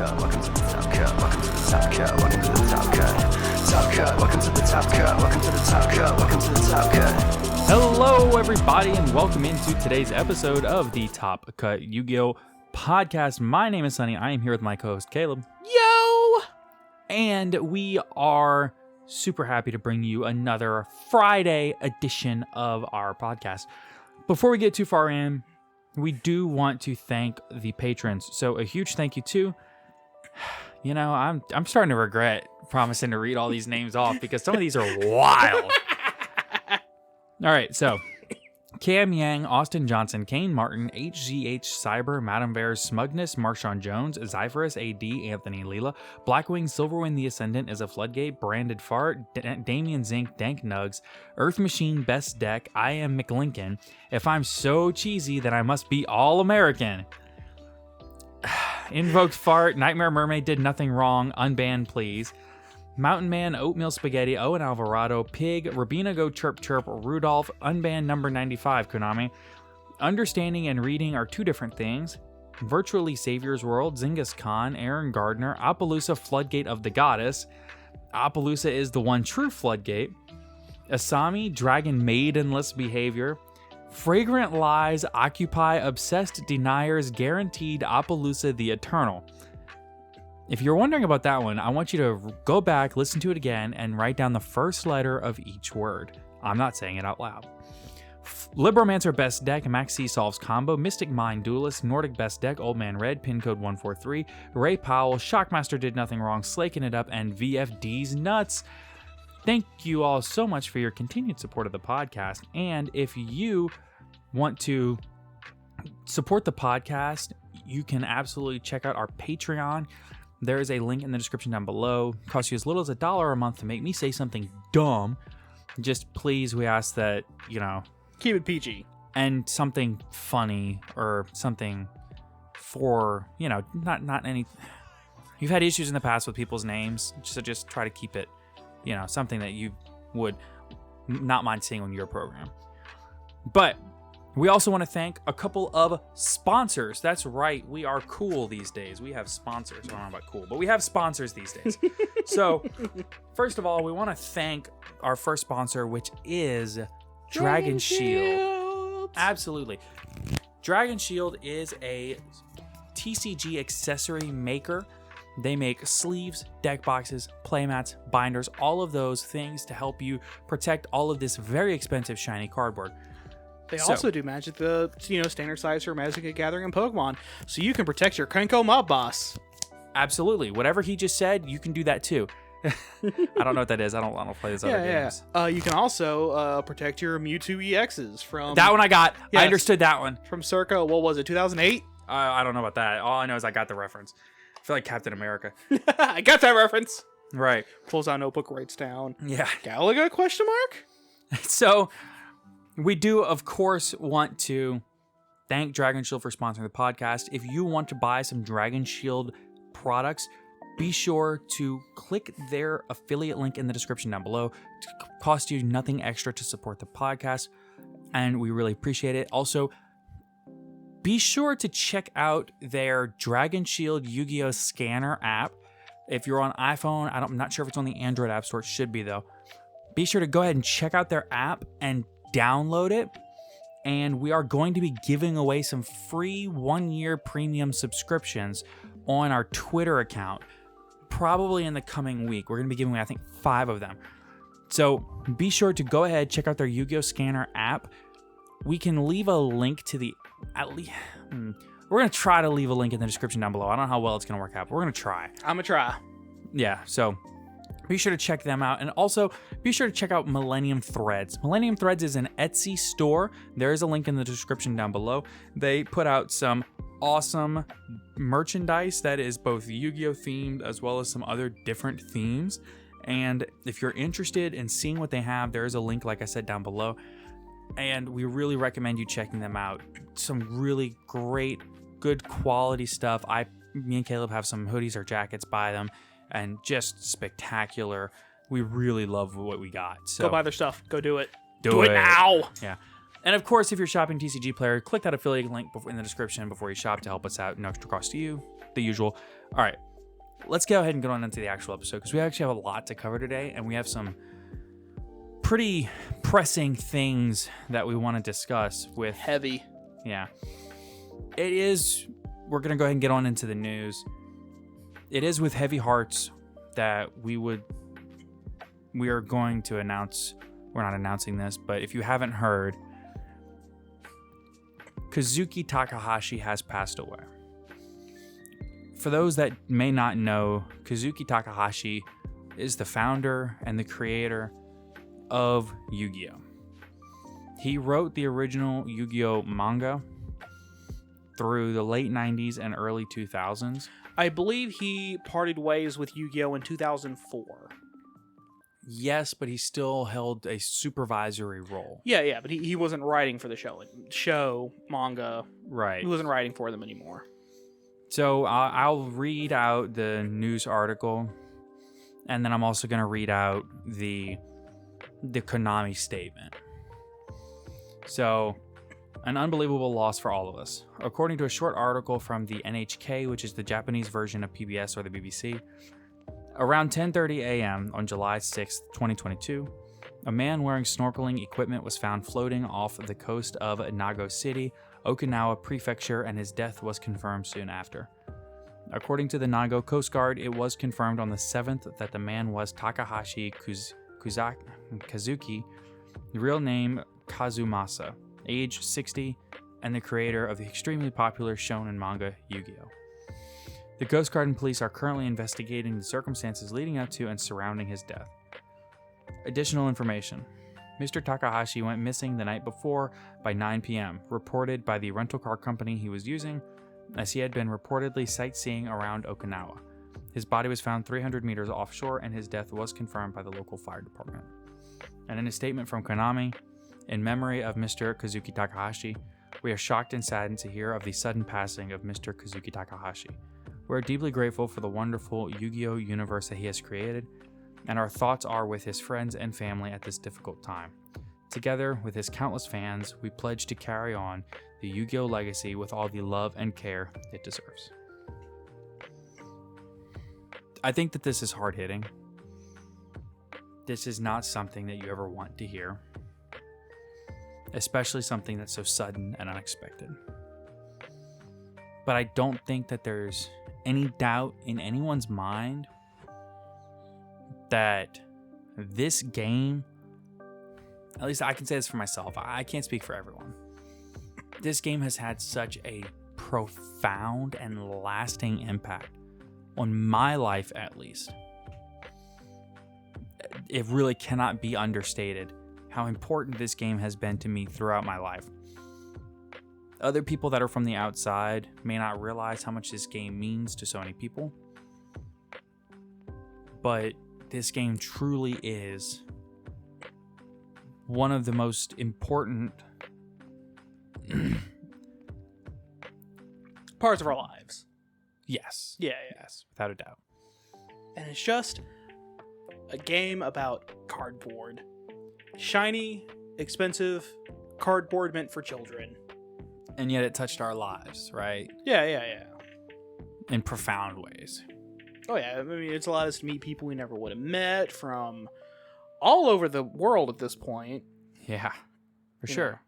cut. Welcome to the top cut. Welcome to the top cut. Welcome to the top cut. Top cut. Welcome to the top cut. Welcome to the top cut. Welcome to the top cut. Hello, everybody, and welcome into today's episode of the Top Cut Yu-Gi-Oh! Podcast. My name is Sunny. I am here with my co-host, Caleb. Yo! And we are super happy to bring you another Friday edition of our podcast. Before we get too far in, we do want to thank the patrons. So a huge thank you to, you know, I'm starting to regret promising to read all these names off because some of these are wild. All right, so Cam Yang, Austin Johnson, Kane Martin, HGH Cyber, Madam Bears, Smugness, Marshawn Jones, Zyphorus AD, Anthony Leela, Blackwing, Silverwind the Ascendant is a Floodgate, Branded Fart, Damian Zink, Dank Nugs, Earth Machine, Best Deck, I Am McLincoln, If I'm So Cheesy Then I Must Be All American, Invoked Fart, Nightmare Mermaid Did Nothing Wrong, Unbanned Please, Mountain Man, Oatmeal Spaghetti, Owen Alvarado, Pig, Rabina Go Chirp Chirp, Rudolph, Unbanned Number 95, Konami. Understanding and reading are two different things. Virtually Savior's World, Zingas Khan, Aaron Gardner, Appaloosa Floodgate of the Goddess. Appaloosa is the one true Floodgate. Asami, Dragon Maidenless Behavior. Fragrant Lies, Occupy, Obsessed Deniers, Guaranteed, Appaloosa the Eternal. If you're wondering about that one, I want you to go back, listen to it again, and write down the first letter of each word. I'm not saying it out loud. Libromancer Best Deck, Maxi Solves Combo, Mystic Mind Duelist, Nordic Best Deck, Old Man Red, Pin Code 143, Ray Powell, Shockmaster Did Nothing Wrong, Slaking It Up, and VFD's Nuts. Thank you all so much for your continued support of the podcast. And if you want to support the podcast, you can absolutely check out our Patreon. There is a link in the description down below. It costs you as little as $1 a month to make me say something dumb. Just please, we ask that, you know, Keep it PG. And something funny or something for, you know, not any. You've had issues in the past with people's names, so just try to keep it, you know, something that you would not mind seeing on your program. But we also want to thank a couple of sponsors. That's right. We are cool these days. We have sponsors. I don't know about cool, but we have sponsors these days. So, first of all, we want to thank our first sponsor, which is Dragon Shield. Absolutely. Dragon Shield is a TCG accessory maker. They make sleeves, deck boxes, playmats, binders, all of those things to help you protect all of this very expensive shiny cardboard. They also do Magic the standard size for Magic the Gathering and Pokemon, so you can protect your Kenko mob boss. Absolutely. Whatever he just said, you can do that too. I don't know what that is. I don't play those other games. You can also protect your Mewtwo EXs from... That one I got. Yes, I understood that one. From circa, what was it, 2008? I don't know about that. All I know is I got the reference. I feel like Captain America. I got that reference. Right. Pulls out notebook, writes down. Yeah. Galaga, question mark? So... we do, of course, want to thank Dragon Shield for sponsoring the podcast. If you want to buy some Dragon Shield products, be sure to click their affiliate link in the description down below. It costs you nothing extra to support the podcast, and we really appreciate it. Also, be sure to check out their Dragon Shield Yu-Gi-Oh! Scanner app. If you're on iPhone, I'm not sure if it's on the Android App Store. It should be, though. Be sure to go ahead and check out their app and download it, and we are going to be giving away some free 1-year premium subscriptions on our Twitter account probably in the coming week. We're going to be giving away, I think, 5 of them. So be sure to go ahead, check out their Yu-Gi-Oh! Scanner app. We can leave a link to the we're going to try to leave a link in the description down below. I don't know how well it's going to work out, but we're going to try. I'm going to try. Yeah, so be sure to check them out. And also, be sure to check out Millennium Threads. Millennium Threads is an Etsy store. There is a link in the description down below. They put out some awesome merchandise that is both Yu-Gi-Oh! Themed as well as some other different themes. And if you're interested in seeing what they have, there is a link, like I said, down below. And we really recommend you checking them out. Some really great, good quality stuff. Me and Caleb have some hoodies or jackets by them. And just spectacular. We really love what we got. So go buy their stuff. Go do it. Do it now. Yeah. And of course, if you're shopping TCG Player, click that affiliate link in the description before you shop to help us out. No extra cost to you. The usual. All right. let's go ahead and get on into the actual episode because we actually have a lot to cover today, and we have some pretty pressing things that we want to discuss with... Heavy. Yeah. It is... We're going to go ahead and get on into the news. It is with heavy hearts that we are going to announce... We're not announcing this, but if you haven't heard, Kazuki Takahashi has passed away. For those that may not know, Kazuki Takahashi is the founder and the creator of Yu-Gi-Oh! He wrote the original Yu-Gi-Oh! Manga through the late 90s and early 2000s. I believe he parted ways with Yu-Gi-Oh! In 2004. Yes, but he still held a supervisory role. Yeah, but he wasn't writing for the show, manga. Right. He wasn't writing for them anymore. So I'll read out the news article, and then I'm also going to read out the Konami statement. So, an unbelievable loss for all of us. According to a short article from the NHK, which is the Japanese version of PBS or the BBC, around 10:30 a.m. on July 6, 2022, a man wearing snorkeling equipment was found floating off the coast of Nago City, Okinawa Prefecture, and his death was confirmed soon after. According to the Nago Coast Guard, it was confirmed on the 7th that the man was Takahashi Kazuki, the real name Kazumasa, age 60, and the creator of the extremely popular shonen manga Yu-Gi-Oh! The Coast Guard and police are currently investigating the circumstances leading up to and surrounding his death. Additional information. Mr. Takahashi went missing the night before by 9 p.m., reported by the rental car company he was using, as he had been reportedly sightseeing around Okinawa. His body was found 300 meters offshore, and his death was confirmed by the local fire department. And in a statement from Konami, in memory of Mr. Kazuki Takahashi, we are shocked and saddened to hear of the sudden passing of Mr. Kazuki Takahashi. We are deeply grateful for the wonderful Yu-Gi-Oh! Universe that he has created, and our thoughts are with his friends and family at this difficult time. Together with his countless fans, we pledge to carry on the Yu-Gi-Oh! Legacy with all the love and care it deserves. I think that this is hard-hitting. This is not something that you ever want to hear, especially something that's so sudden and unexpected. But I don't think that there's any doubt in anyone's mind that this game, at least I can say this for myself, I can't speak for everyone. This game has had such a profound and lasting impact on my life, at least. It really cannot be understated how important this game has been to me throughout my life. Other people that are from the outside may not realize how much this game means to so many people, but this game truly is one of the most important parts of our lives. Yes. Yeah. Yes, without a doubt. And it's just a game about cardboard. Shiny, expensive cardboard meant for children. And yet it touched our lives, right? Yeah. In profound ways. Oh, yeah. I mean, it's allowed us to meet people we never would have met from all over the world at this point. Yeah, for sure.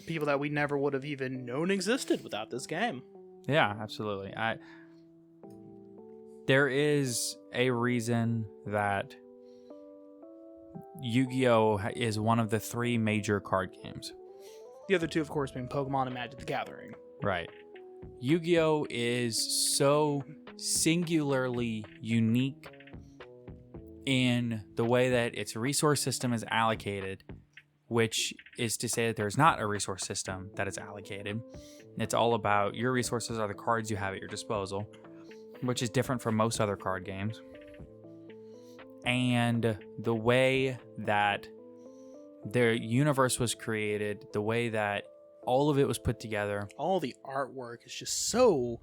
People that we never would have even known existed without this game. Yeah, absolutely. There is a reason that Yu-Gi-Oh! Is one of the 3 major card games. The other 2, of course, being Pokemon and Magic the Gathering. Right. Yu-Gi-Oh! Is so singularly unique in the way that its resource system is allocated, which is to say that there's not a resource system that is allocated. It's all about your resources are the cards you have at your disposal, which is different from most other card games. And the way that the universe was created, the way that all of it was put together. All the artwork is just so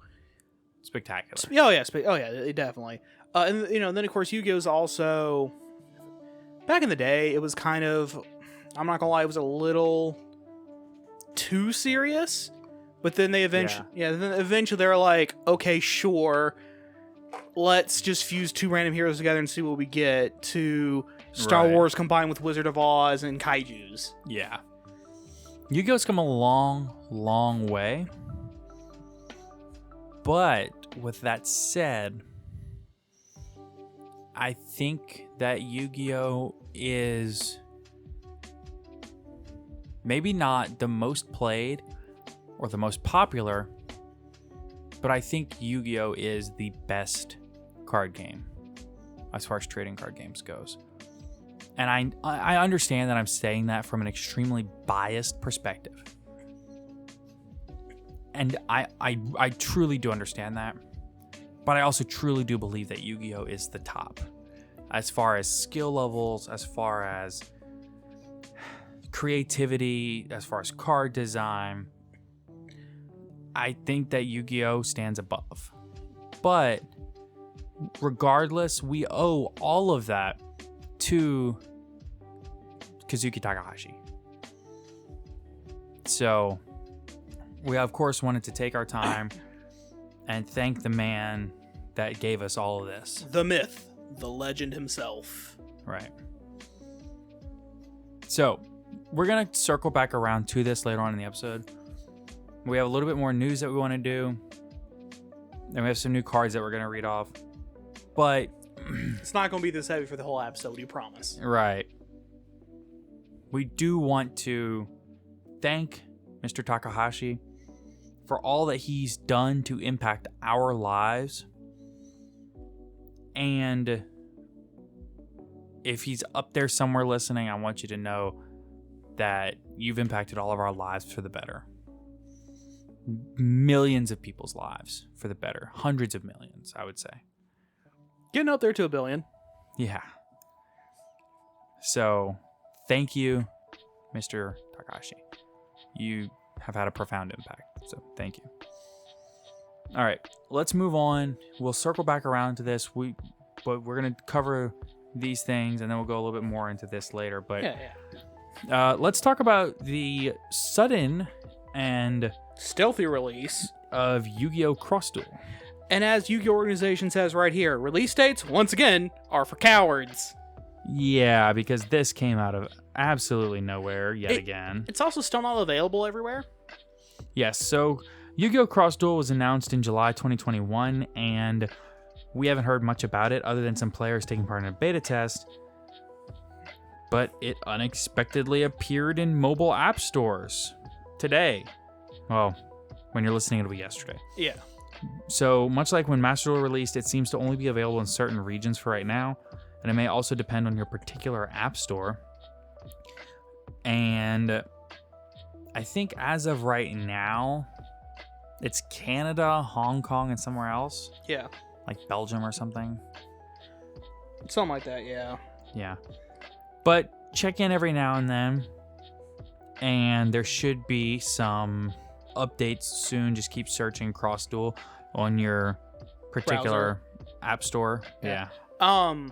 spectacular. Oh yeah, definitely. And then of course Yu-Gi-Oh! Is also, back in the day, it was kind of, I'm not gonna lie, it was a little too serious. But then they eventually, then eventually they're like, okay, sure, let's just fuse two random heroes together and see what we get, to Star Right. Wars combined with Wizard of Oz and Kaijus. Yeah. Yu-Gi-Oh's come a long, long way. But with that said, I think that Yu-Gi-Oh is maybe not the most played or the most popular, but I think Yu-Gi-Oh is the best card game as far as trading card games goes. And I understand that I'm saying that from an extremely biased perspective. And I truly do understand that. But I also truly do believe that Yu-Gi-Oh is the top. As far as skill levels, as far as creativity, as far as card design, I think that Yu-Gi-Oh stands above. But regardless, we owe all of that to Kazuki Takahashi. So we of course wanted to take our time and thank the man that gave us all of this. The myth, the legend himself. Right. So we're going to circle back around to this later on in the episode. We have a little bit more news that we want to do. And we have some new cards that we're going to read off. But It's not going to be this heavy for the whole episode, you promise. right. We do want to thank Mr. Takahashi for all that he's done to impact our lives. And if he's up there somewhere listening, I want you to know that you've impacted all of our lives for the better. Millions of people's lives for the better. Hundreds of millions, I would say. Getting up there to 1 billion. Yeah. So, thank you, Mr. Takahashi. You have had a profound impact. So, thank you. All right, let's move on. We'll circle back around to this. But we're going to cover these things, and then we'll go a little bit more into this later. But let's talk about the sudden and stealthy release of Yu-Gi-Oh! Cross Duel. And as Yu-Gi-Oh! Organization says right here, release dates, once again, are for cowards. Yeah, because this came out of absolutely nowhere yet again. It's also still not available everywhere. Yes, so Yu-Gi-Oh! Cross Duel was announced in July 2021, and we haven't heard much about it other than some players taking part in a beta test. But it unexpectedly appeared in mobile app stores today. Well, when you're listening, it'll be yesterday. Yeah. So, much like when Master Duel released, it seems to only be available in certain regions for right now, and it may also depend on your particular app store. And I think as of right now, it's Canada, Hong Kong, and somewhere else, Yeah. like Belgium or something. Something like that, yeah. Yeah. But check in every now and then, and there should be some updates soon. Just keep searching Cross Duel on your particular app store. Yeah. So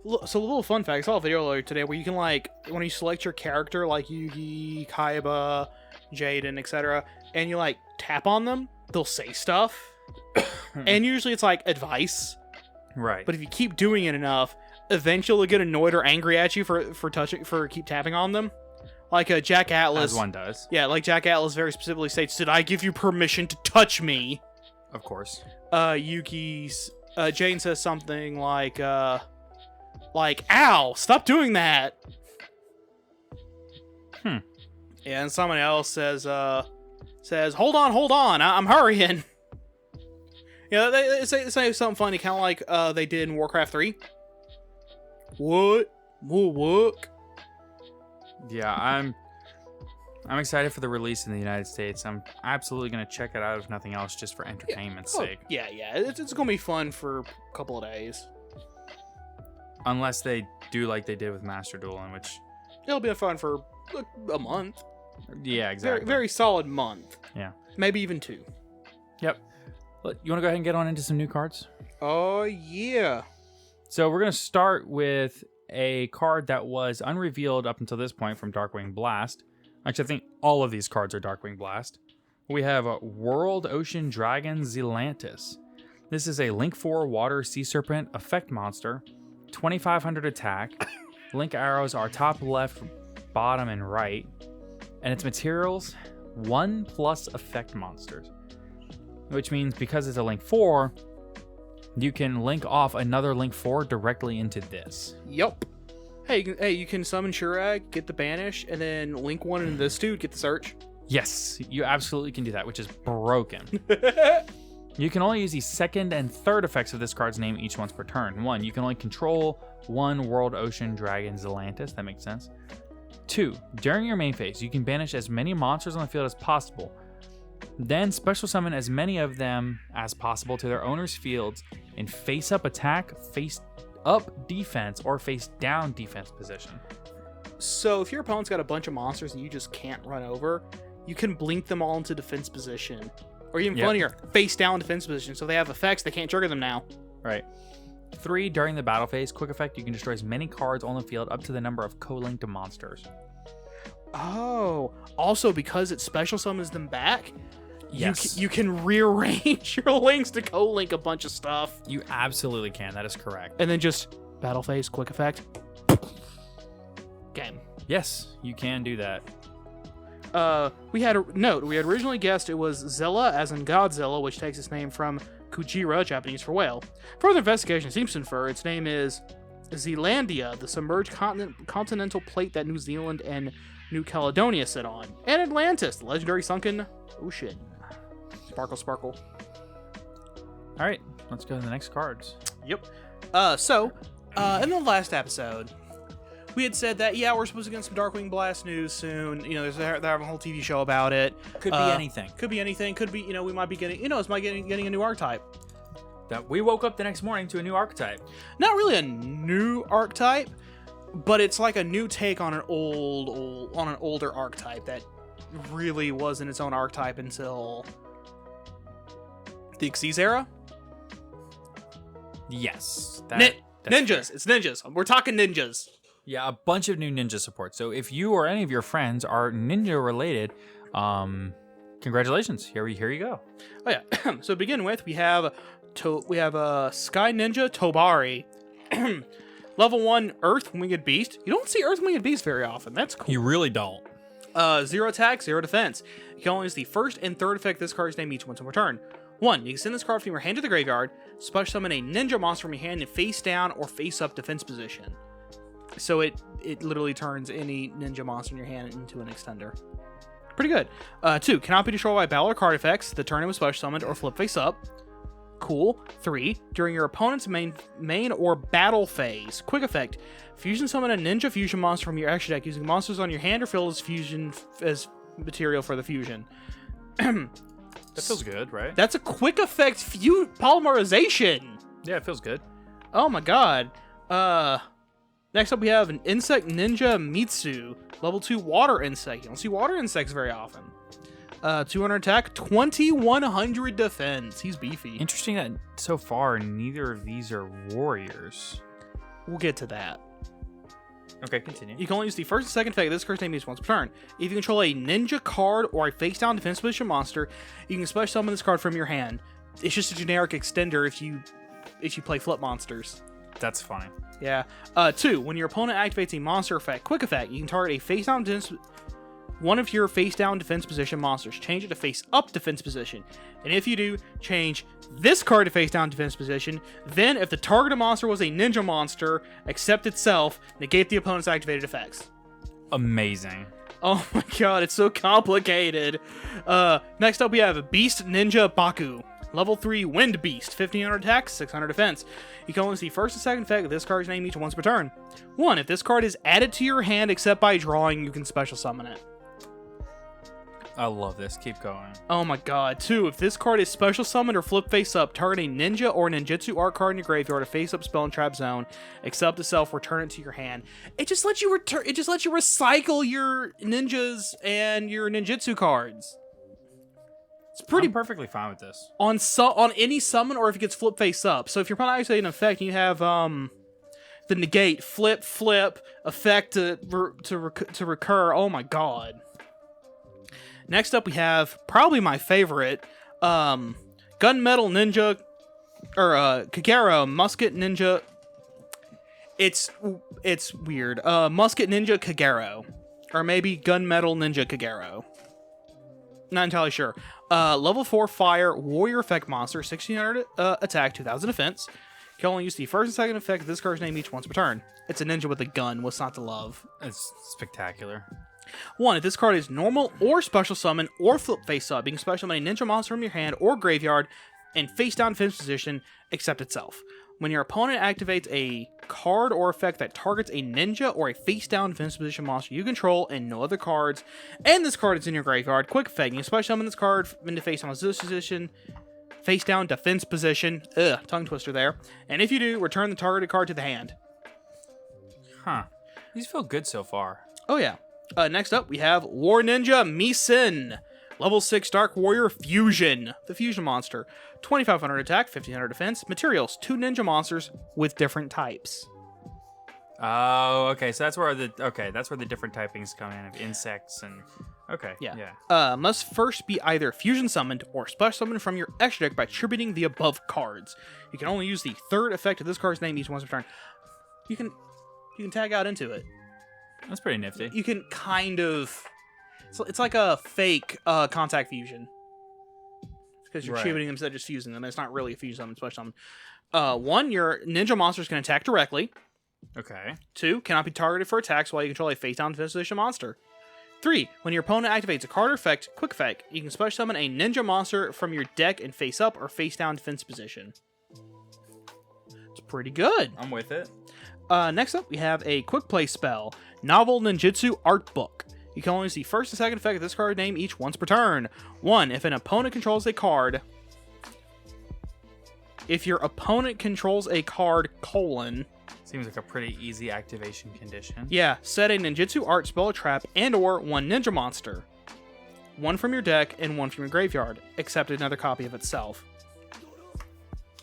a little fun fact, I saw a video earlier today where you can, like, when you select your character, like Yugi, Kaiba, Jaden, etc., and you, like, tap on them, they'll say stuff. And usually it's, like, advice. Right. But if you keep doing it enough, eventually they'll get annoyed or angry at you for keep tapping on them. Like Jack Atlas. As one does. Yeah, like Jack Atlas very specifically states, "Did I give you permission to touch me?" Of course. Yuki's Jane says something like "Ow, stop doing that." Yeah, and someone else says, "Hold on, I'm hurrying." Yeah, they say something funny, kind of like they did in Warcraft 3. What? Yeah, I'm excited for the release in the United States. I'm absolutely going to check it out, if nothing else, just for entertainment's sake. Yeah, it's going to be fun for a couple of days. Unless they do like they did with Master Duel, in which... It'll be fun for a month. Yeah, exactly. Very, very solid month. Yeah. Maybe even 2. Yep. You want to go ahead and get on into some new cards? Oh, yeah. So we're going to start with a card that was unrevealed up until this point from Darkwing Blast. Actually, I think all of these cards are Darkwing Blast. We have World Ocean Dragon Zelantis. This is a Link 4 Water Sea Serpent effect monster, 2500 attack. Link arrows are top, left, bottom, and right. And its materials, 1+ effect monsters. Which means because it's a Link 4, you can link off another Link 4 directly into this. Yup. Hey, you can summon Shurag, get the Banish, and then link one into this dude, get the Search. Yes, you absolutely can do that, which is broken. You can only use the second and third effects of this card's name each once per turn. 1, you can only control 1 World, Ocean, Dragon, Zelantis. That makes sense. 2, during your main phase, you can banish as many monsters on the field as possible. Then special summon as many of them as possible to their owner's fields in face-up attack, face-up defense, or face-down defense position. So if your opponent's got a bunch of monsters and you just can't run over, you can blink them all into defense position. Or even funnier, face-down defense position. So if they have effects, they can't trigger them now. Right. 3, during the battle phase, quick effect, you can destroy as many cards on the field up to the number of co-linked monsters. Oh, also because it special summons them back, Yes. you can rearrange your links to co-link a bunch of stuff. You absolutely can. That is correct. And then just battle phase, quick effect. Game. Yes, you can do that. We had originally guessed it was Zilla, as in Godzilla, which takes its name from Kujira, Japanese for whale. Further investigation seems to infer its name is Zealandia, the submerged continental plate that New Zealand and New Caledonia sit on, and Atlantis, the legendary sunken ocean. Sparkle, sparkle. All right, let's go to the next cards. Yep. So, in the last episode, we had said that, we're supposed to get some Darkwing Blast news soon. You know, they're having a whole TV show about it. Could be anything. Could be anything. Could be, we might be getting, it's might getting a new archetype. That we woke up the next morning to a new archetype. Not really a new archetype, but it's like a new take on an older archetype that really wasn't its own archetype until the Xyz era. Yes. Ninjas. It's ninjas. We're talking ninjas. Yeah, a bunch of new ninja support. So if you or any of your friends are ninja related, congratulations. Here you go. Oh yeah. So to begin with, we have Sky Ninja Tobari. Level 1 Earth Winged Beast. You don't see Earth Winged Beast very often. That's cool. You really don't. 0 attack, 0 defense. You can only use the first and third effect of this card's name each once per turn. 1, you can send this card from your hand to the graveyard, special summon a ninja monster from your hand in face down or face up defense position. So it literally turns any ninja monster in your hand into an extender. Pretty good. 2, cannot be destroyed by battle or card effects. The turn it was special summoned or flip face up. Cool. 3, during your opponent's main or battle phase, quick effect, fusion summon a ninja fusion monster from your extra deck using monsters on your hand or field as material for the fusion. That feels good, right? That's a quick effect polymerization. Yeah, it feels good. Oh my god. Next up we have an Insect Ninja Mitsu, level 2 water insect. You don't see water insects very often. 200 attack, 2100 defense. He's beefy. Interesting that so far neither of these are warriors. We'll get to that. Okay, continue. You can only use the first and second effect of this card's name each once per turn. If you control a ninja card or a face-down defense position monster, you can special summon this card from your hand. It's just a generic extender if you play flip monsters. That's funny. Yeah. 2, when your opponent activates a monster effect, quick effect, you can target a face-down one of your face-down defense position monsters. Change it to face-up defense position. And if you do, change this card to face-down defense position. Then, if the targeted monster was a ninja monster, accept itself, negate the opponent's activated effects. Amazing. Oh my god, it's so complicated. Next up, we have Beast Ninja Baku. Level 3 Wind Beast, 1500 attack, 600 defense. You can only see first and second effect of this card's name each once per turn. 1, if this card is added to your hand except by drawing, you can special summon it. I love this. Keep going. Oh my god. 2, if this card is special summoned or flip face up, target a ninja or ninjutsu art card in your graveyard, a face up spell and trap zone, except itself, return it to your hand. It just lets you recycle your ninjas and your ninjutsu cards. It's pretty I'm perfectly fine with this. on any summon or if it gets flip face up. So if you're probably actually an effect, you have the negate, flip, effect to recur. Oh my god. Next up we have probably my favorite, Gunmetal Ninja Kagero Musket Ninja. It's weird. Musket Ninja Kagero, or maybe Gunmetal Ninja Kagero. Not entirely sure. Level 4 Fire Warrior Effect Monster, 1600 attack, 2000 defense. Can only use the first and second effect of this card's name each once per turn. It's a ninja with a gun. What's not to love? It's spectacular. 1. If this card is normal or special summon or flip face up, you can special summon a ninja monster from your hand or graveyard in face down defense position, except itself. When your opponent activates a card or effect that targets a ninja or a face down defense position monster you control and no other cards, and this card is in your graveyard, quick effect, you can special summon this card into face down position, face down defense position, tongue twister there, and if you do, return the targeted card to the hand. Huh. These feel good so far. Oh yeah. Next up, we have War Ninja Misen. Level 6 Dark Warrior Fusion. The Fusion Monster. 2500 attack, 1500 defense. Materials, 2 ninja monsters with different types. Oh, okay. So that's where the different typings come in of insects and Yeah. Must first be either fusion summoned or special summoned from your extra deck by tributing the above cards. You can only use the third effect of this card's name each once per turn. You can tag out into it. That's pretty nifty. You can kind of... It's like a fake contact fusion. Because you're tributing them instead of just fusing them. It's not really a fusion summon, special summon. 1, your ninja monsters can attack directly. Okay. 2, cannot be targeted for attacks while you control a face-down defense position monster. 3, when your opponent activates a card or effect, quick effect, you can special summon a ninja monster from your deck in face-up or face-down defense position. It's pretty good. I'm with it. Next up, we have a quick play spell, Novel Ninjutsu Art Book. You can only use the first and second effect of this card name each once per turn. 1, if an opponent controls a card... If your opponent controls a card, Seems like a pretty easy activation condition. Yeah, set a ninjutsu art spell or trap and or 1 ninja monster. 1 from your deck and 1 from your graveyard, except another copy of itself.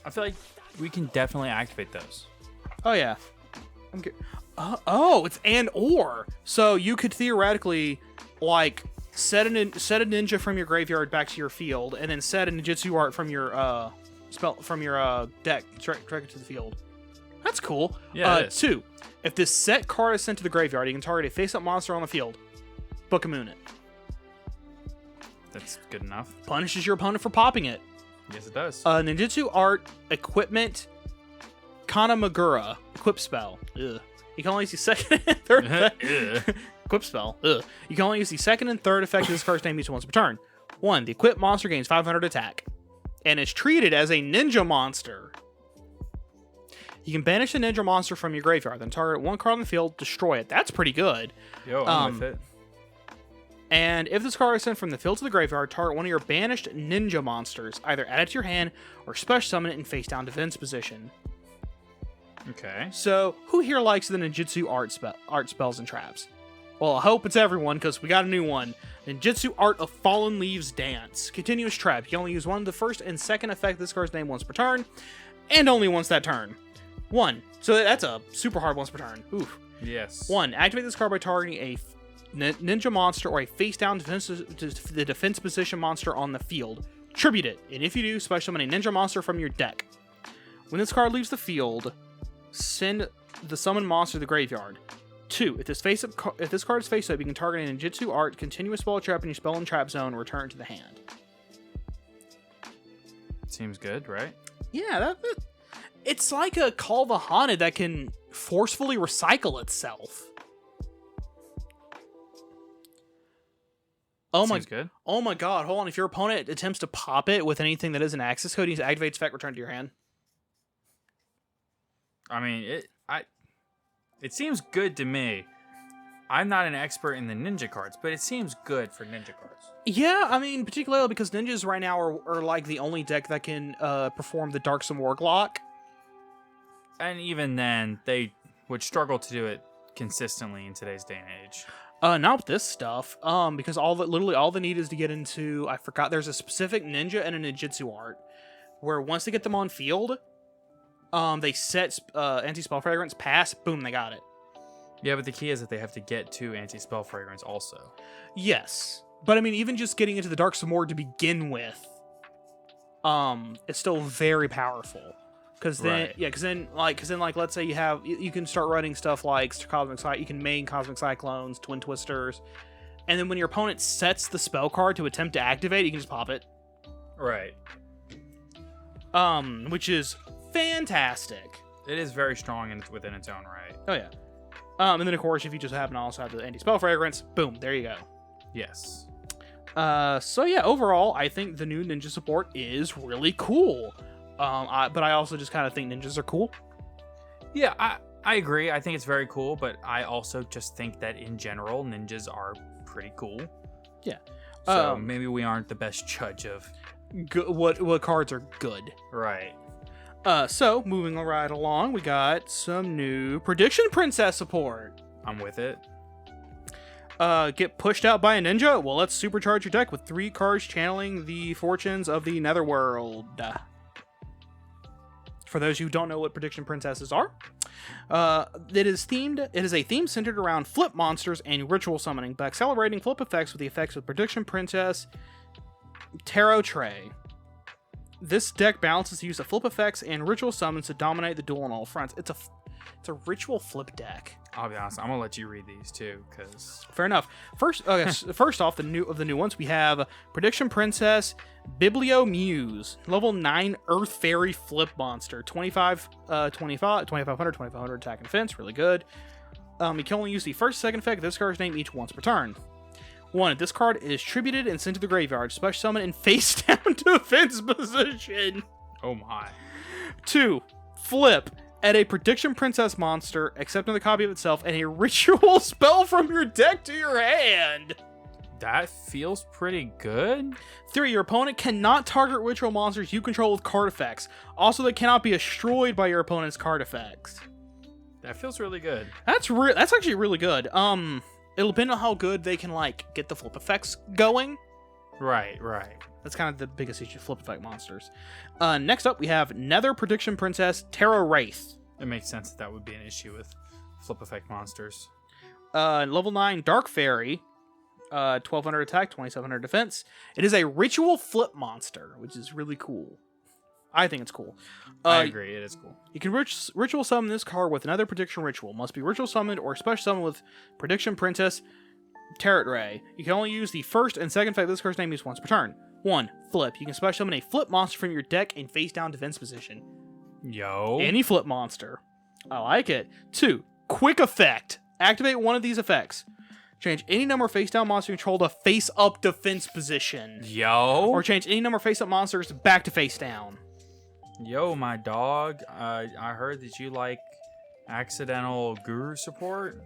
I feel like we can definitely activate those. Oh yeah. It's and or. So you could theoretically, like, set a ninja from your graveyard back to your field, and then set a ninjutsu art from your deck direct to the field. That's cool. Yeah. 2. If this set card is sent to the graveyard, you can target a face-up monster on the field. Book a moon it. That's good enough. Punishes your opponent for popping it. Yes, it does. Ninjutsu art equipment Kanamagura equip spell. Ugh. You can only use the second and third effect. Equip spell. Ugh. You can only use the second and third effect of this card's name each once per turn. 1. The equipped monster gains 500 attack and is treated as a ninja monster. You can banish a ninja monster from your graveyard, then target 1 card on the field, destroy it. That's pretty good. Yo, I'm with it. And if this card is sent from the field to the graveyard, target 1 of your banished ninja monsters. Either add it to your hand or special summon it in face down defense position. Okay. So, who here likes the ninjutsu art spells and traps? Well, I hope it's everyone, because we got a new one. Ninjutsu Art of Fallen Leaves Dance. Continuous trap. You can only use 1 of the first and second effect of this card's name once per turn, and only once that turn. 1. So that's a super hard once per turn. Oof. Yes. 1. Activate this card by targeting a ninja monster or a face-down the defense position monster on the field. Tribute it, and if you do, special summon a ninja monster from your deck. When this card leaves the field, send the summoned monster to the graveyard. 2. If this card is face-up, you can target a ninjutsu art, continuous spell trap in your spell and trap zone, return it to the hand. Seems good, right? Yeah, it's like a Call the Haunted that can forcefully recycle itself. Seems good. Oh my god, hold on. If your opponent attempts to pop it with anything that is an access code, you can activate its effect, return to your hand. I mean, it seems good to me. I'm not an expert in the ninja cards, but it seems good for ninja cards. Yeah, I mean, particularly because ninjas right now are like the only deck that can perform the Darksome Warglock. And even then, they would struggle to do it consistently in today's day and age. Not with this stuff, because literally all they need is to get into, I forgot, there's a specific ninja and a ninjutsu art, where once they get them on field, they set anti-spell fragrance, pass, boom, they got it. Yeah, but the key is that they have to get to anti-spell fragrance also. Yes, but I mean, even just getting into the Darksome Ward to begin with it's still very powerful. Because then, Right. yeah, because then, let's say you can start running stuff like you can main Cosmic Cyclones, Twin Twisters, and then when your opponent sets the spell card to attempt to activate, you can just pop it. Right. Which is fantastic. It is very strong within its own right. Oh yeah. And then of course, if you just happen to also have the anti-spell fragrance, boom, there you go. Yes. So yeah, overall, I think the new ninja support is really cool. But I also just kind of think ninjas are cool. Yeah, I agree. I think it's very cool, but I also just think that in general, ninjas are pretty cool. Yeah. So maybe we aren't the best judge of What cards are good. right. So moving right along, we got some new Prediction Princess support. I'm with it. Get pushed out by a ninja? Well, let's supercharge your deck with 3 cards channeling the fortunes of the Netherworld. For those who don't know what Prediction Princesses are, it is a theme centered around flip monsters and ritual summoning, by accelerating flip effects with the effects of Prediction Princess Tarot Tray. This deck balances the use of flip effects and ritual summons to dominate the duel on all fronts. It's a ritual flip deck. I'll be honest. I'm gonna let you read these too, because Fair enough. First off, the new ones, we have Prediction Princess Biblio Muse, level 9 Earth Fairy Flip Monster, 2500 attack and defense, really good. You can only use the first and second effect of this card's name each once per turn. 1. This card is tributed and sent to the graveyard. Special summon in face down defense position. oh my. 2. Flip. Add a Prediction Princess monster, except in the copy of itself, and a ritual spell from your deck to your hand. That feels pretty good. 3. Your opponent cannot target ritual monsters you control with card effects. Also, they cannot be destroyed by your opponent's card effects. That feels really good. That's actually really good. It'll depend on how good they can get the flip effects going. Right. That's kind of the biggest issue, flip effect monsters. Next up, we have Nether Prediction Princess Terra Wraith. It makes sense that would be an issue with flip effect monsters. Level 9 Dark Fairy. 1200 attack, 2700 defense. It is a ritual flip monster, which is really cool. I think it's cool. I agree, it is cool. You can ritual summon this card with another prediction ritual. Must be ritual summoned or special summoned with Prediction Princess Tarot Ray. You can only use the first and second effect of this card's name used once per turn. 1. Flip. You can special summon a flip monster from your deck in face down defense position. Yo. Any flip monster. I like it. 2. Quick effect. Activate one of these effects. Change any number of face down monster you control to face up defense position. Yo. Or change any number of face up monsters back to face down. Yo, my dog. I heard that you like accidental guru support.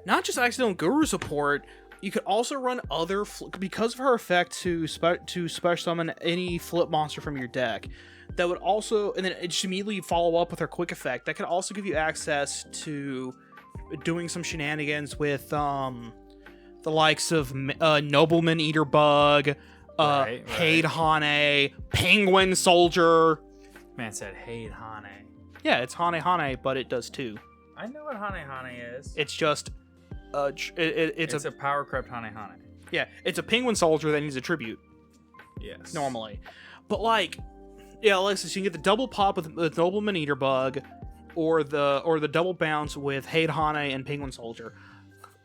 Not just accidental guru support, you could also run other because of her effect to special summon any flip monster from your deck. That would also, and then it just immediately follow up with her quick effect. That could also give you access to doing some shenanigans with the likes of Nobleman Eater Bug, Hade Hane, Penguin Soldier. Man said Hade Hane. Yeah, it's Hane, but it does too. I know what Hane is. It's just it's a power crept Hane. Yeah, it's a Penguin Soldier that needs a tribute. Yes. Normally. But Alexis, you can get the double pop with Nobleman Eater Bug, or the double bounce with Hade Hane and Penguin Soldier.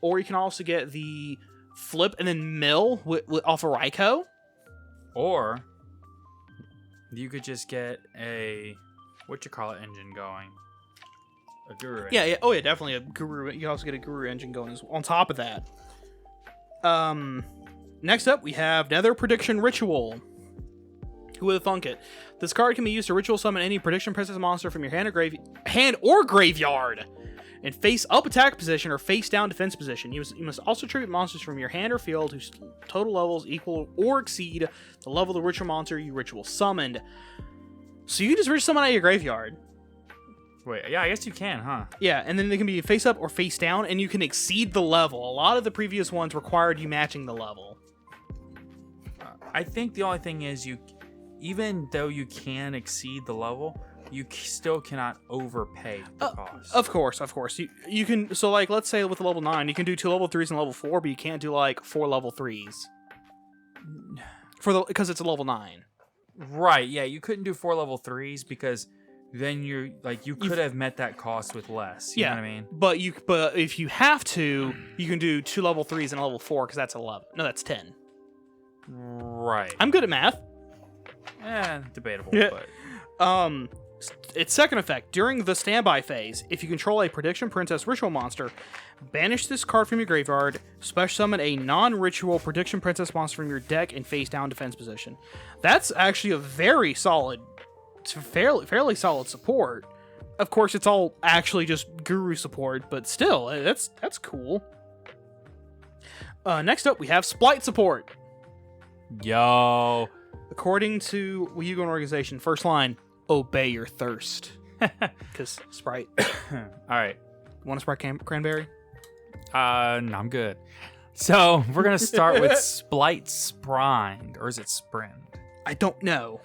Or you can also get the flip and then mill off of Raikou. Or you could just get a engine going. A guru engine. Yeah. Oh yeah, definitely a guru. You can also get a guru engine going on top of that. Next up, we have Nether Prediction Ritual. Who would have thunk it? This card can be used to ritual summon any Prediction Princess monster from your hand or graveyard in face up attack position or face down defense position. You must also tribute monsters from your hand or field whose total levels equal or exceed the level of the ritual monster you ritual summoned. So you can just ritual summon out of your graveyard. Wait, yeah, I guess you can, huh? Yeah, and then they can be face up or face down, and you can exceed the level. A lot of the previous ones required you matching the level. I think the only thing is even though you can exceed the level, you still cannot overpay the cost. Of course. You can, so let's say with level 9, you can do 2 level 3s and level 4, but you can't do 4 level 3s. Because it's a level 9. Right, yeah, you couldn't do 4 level 3s because then you could have met that cost with less. You know what I mean? But if you have to, you can do 2 level 3s and a level 4 because that's 11. No, that's 10. Right. I'm good at math. Debatable, Yeah. but Its second effect, during the standby phase, if you control a Prediction Princess ritual monster, banish this card from your graveyard, special summon a non-ritual Prediction Princess monster from your deck in face down defense position. That's actually a very solid, fairly solid support. Of course, it's all actually just Guru support, but still, that's cool. Next up, we have Splight support. yo. According to Yugon Organization, first line, obey your thirst. Because Sprite. All right. Want a Sprite cranberry? No, I'm good. So we're gonna start with Splight Sprind, or is it Sprint? I don't know.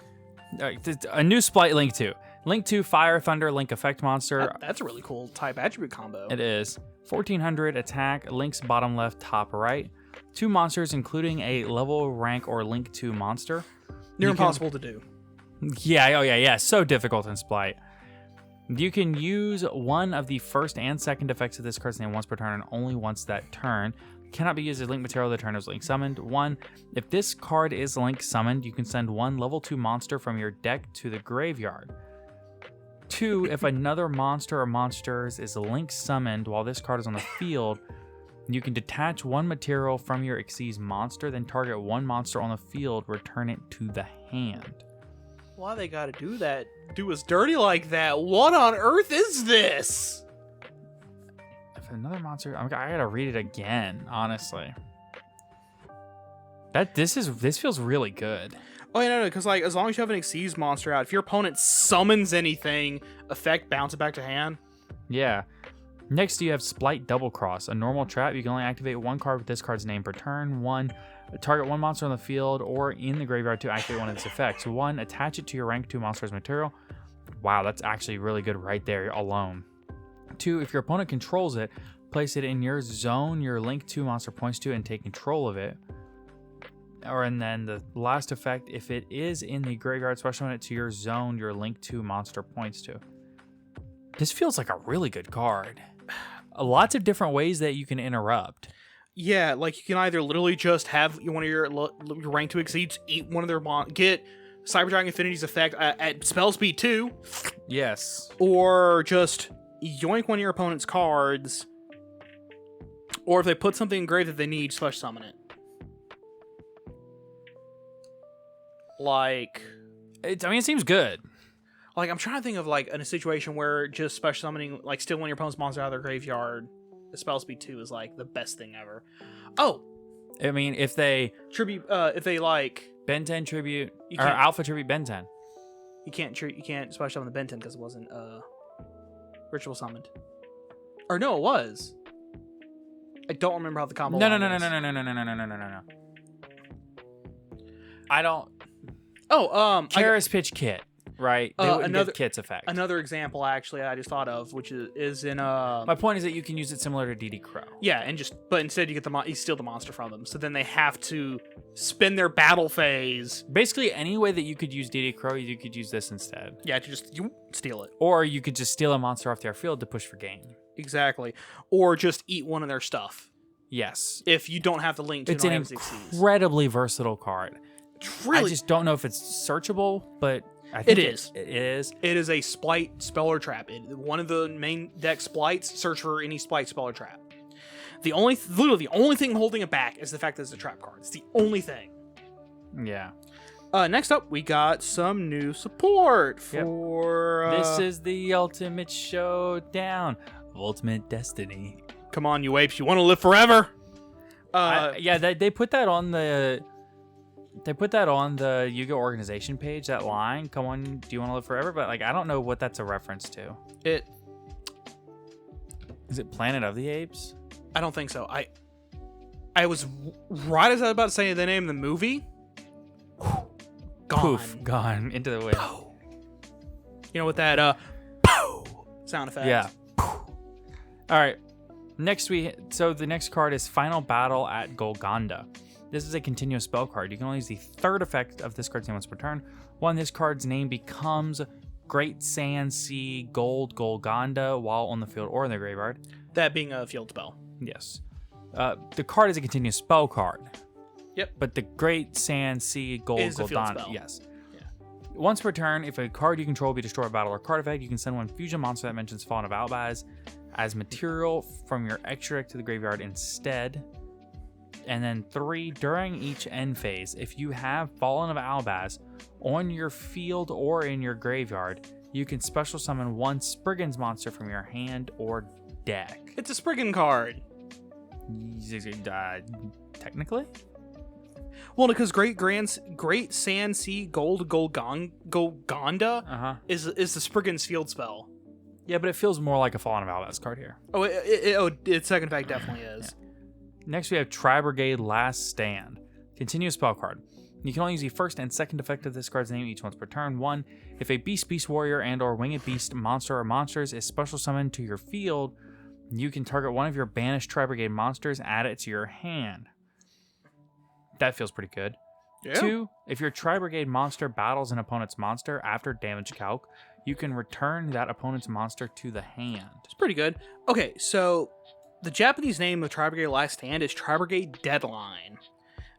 A new Splight Link 2. Link 2 Fire Thunder Link Effect Monster. That's a really cool type attribute combo. It is 1400 attack. Link's bottom left, top right. 2 monsters, including a level rank or Link 2 monster. Near impossible to do. Yeah. So difficult in Splight. You can use one of the first and second effects of this card's name once per turn and only once that turn. Cannot be used as link material the turn is link summoned. 1. If this card is link summoned, you can send 1 level 2 monster from your deck to the graveyard. 2. If another monster or monsters is link summoned while this card is on the field, you can detach 1 material from your Xyz monster, then target 1 monster on the field, return it to the hand. Why they gotta do that? Do us dirty like that? What on earth is this? If another monster, I gotta read it again. Honestly, this feels really good. Oh yeah, no, because like as long as you have an Xyz monster out, if your opponent summons anything, effect bounce it back to hand. Yeah. Next, you have Splight Double Cross, a normal trap. You can only activate 1 card with this card's name per turn. 1, target 1 monster on the field or in the graveyard to activate one of its effects. 1, attach it to your rank 2 monster's material. Wow, that's actually really good right there alone. 2, if your opponent controls it, place it in your zone your link 2 monster points to and take control of it. And then the last effect, if it is in the graveyard, special summon it to your zone your link 2 monster points to. This feels like a really good card. Lots of different ways that you can interrupt. Yeah, like you can either literally just have one of your rank 2 Xyz eat one of their get Cyber Dragon Infinity's effect at spell speed 2. Yes. Or just yoink one of your opponent's cards. Or if they put something engraved that they need, special summon it. Like, It seems good. Like, I'm trying to think of, like, in a situation where just special summoning, like, steal one of your opponent's monster out of their graveyard, the spell speed 2 is, like, the best thing ever. Oh! I mean, if they... if they, like... Ben 10 tribute, or Alpha tribute Ben 10. You can't special summon the Ben 10 because it wasn't, ritual summoned. Or no, it was. I don't remember how the combo No. I don't... Oh, Kara's Pitch Kit, right? They wouldn't get Kit's effect. Another example, actually, I just thought of, which is in My point is that you can use it similar to DD Crow. Yeah, but instead you get you steal the monster from them. So then they have to spend their battle phase. Basically, any way that you could use DD Crow, you could use this instead. Yeah, you steal it. Or you could just steal a monster off their field to push for gain. Exactly. Or just eat one of their stuff. Yes. If you don't have the link to it's an incredibly versatile card. Really? I just don't know if it's searchable, but I think it is. It is. It is a Splight Speller Trap. One of the main deck Splites, search for any Splight Speller Trap. Literally the only thing holding it back is the fact that it's a trap card. It's the only thing. Yeah. Next up, we got some new support for... This is the ultimate showdown. Ultimate Destiny. Come on, you apes. You want to live forever? They put that on the... They put that on the Yu-Gi-Oh organization page, that line, come on, do you want to live forever? But like, I don't know what that's a reference to. Is it Planet of the Apes? I don't think so. I was right as I was about to say the name of the movie. Gone. Poof, gone into the wind. You know what that sound effect? Yeah. All right. The next card is Final Battle at Golconda. This is a continuous spell card. You can only use the third effect of this card's name once per turn. 1, this card's name becomes Great Sand Sea Gold Golgonda while on the field or in the graveyard. That being a field spell. Yes. The card is a continuous spell card. Yep. But the Great Sand Sea Gold Is a field Golgonda. spell. Yes. Yeah. Once per turn, if a card you control be destroyed by battle or card effect, you can send one fusion monster that mentions Fallen of Albaz as material from your extra deck to the graveyard instead. And then 3, during each end phase, if you have Fallen of Albaz on your field or in your graveyard, you can special summon one Spriggan's monster from your hand or deck. It's a Spriggan card. Technically? Well, because Great Sand Sea Gold Golgonda is the Spriggan's field spell. Yeah, but it feels more like a Fallen of Albaz card here. Oh, its second effect definitely is. Yeah. Next, we have Tri-Brigade Last Stand. Continuous spell card. You can only use the first and second effect of this card's name each once per turn. 1, if a Beast Warrior and or Winged Beast monster or monsters is special summoned to your field, you can target one of your banished Tri-Brigade monsters, add it to your hand. That feels pretty good. Yeah. 2, if your Tri-Brigade monster battles an opponent's monster after damage calc, you can return that opponent's monster to the hand. It's pretty good. Okay, so the Japanese name of Tri-Brigade Last Stand is Tri-Brigade Deadline.